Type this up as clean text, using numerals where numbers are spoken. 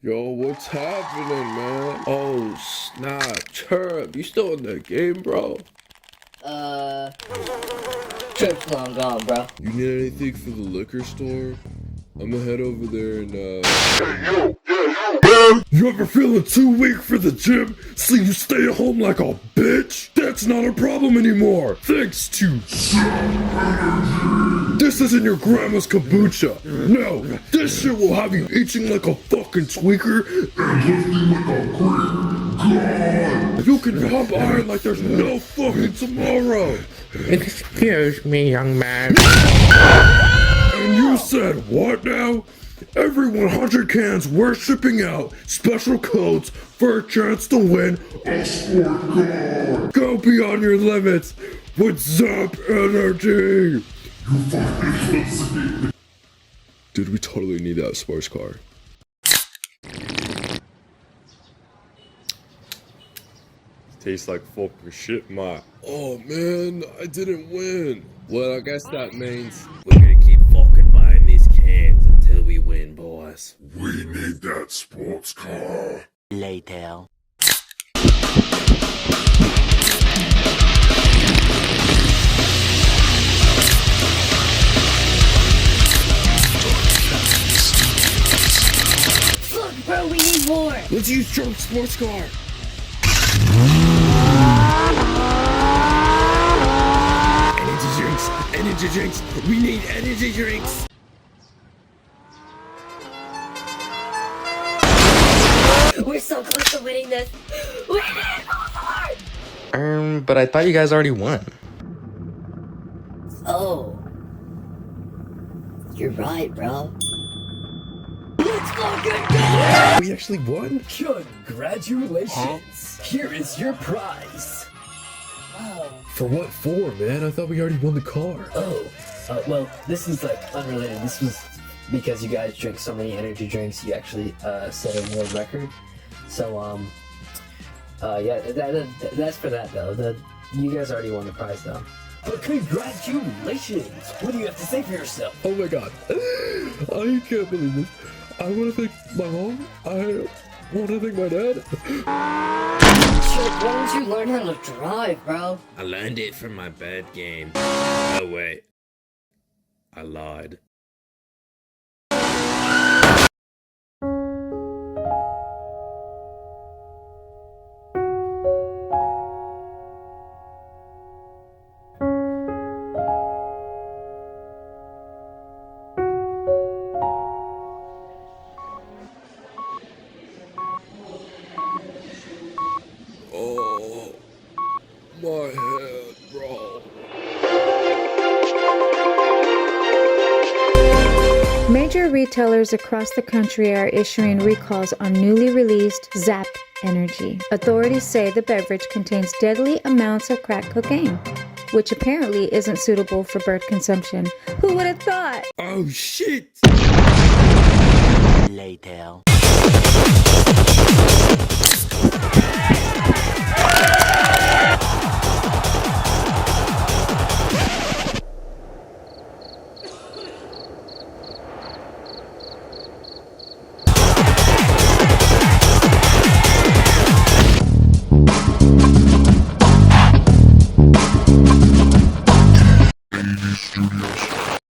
Yo, what's happening, man? Oh, snap. Chirp, you still in that game, bro? Trip's long gone, bro. You need anything for the liquor store? I'm gonna head over there and, You ever feeling too weak for the gym, so you stay at home like a bitch? That's not a problem anymore, thanks to This isn't your grandma's kombucha. No, this shit will have you itching like a fucking tweaker and lifting like a Greek god. You can pump iron like there's no fucking tomorrow. Excuse me, young man. And you said what now? Every 100 cans we're shipping out special codes for a chance to win a sport car. Go beyond your limits with Zap Energy. You fucking listening? Dude, we totally need that sports car. Tastes like fucking shit, ma. Oh man, I didn't win. Well, I guess that means we're gonna keep fucking buying these cans until we win, boys. We need that sports car. Later. Look, bro, we need more. Let's use Trump's sports car. Energy drinks, energy drinks. We need energy drinks. We're so close to winning this. We need more. But I thought you guys already won. Oh. You're right, bro. Let's fucking go! We actually won? Congratulations! Here is your prize. Oh. For what for, man? I thought we already won the car. Well, this is like unrelated. This was because you guys drink so many energy drinks. You actually set a world record. So yeah, that's for that though. You guys already won the prize though. But congratulations! What do you have to say for yourself? Oh my god. I can't believe this. I want to thank my mom. I want to thank my dad. Shit, why don't you learn how to drive, bro? I learned it from my bad game. Oh wait. I lied. Oh, my head, bro. Major retailers across the country are issuing recalls on newly released Zap Energy. Authorities say the beverage contains deadly amounts of crack cocaine, which apparently isn't suitable for bird consumption. Who would have thought? Oh, shit. Later.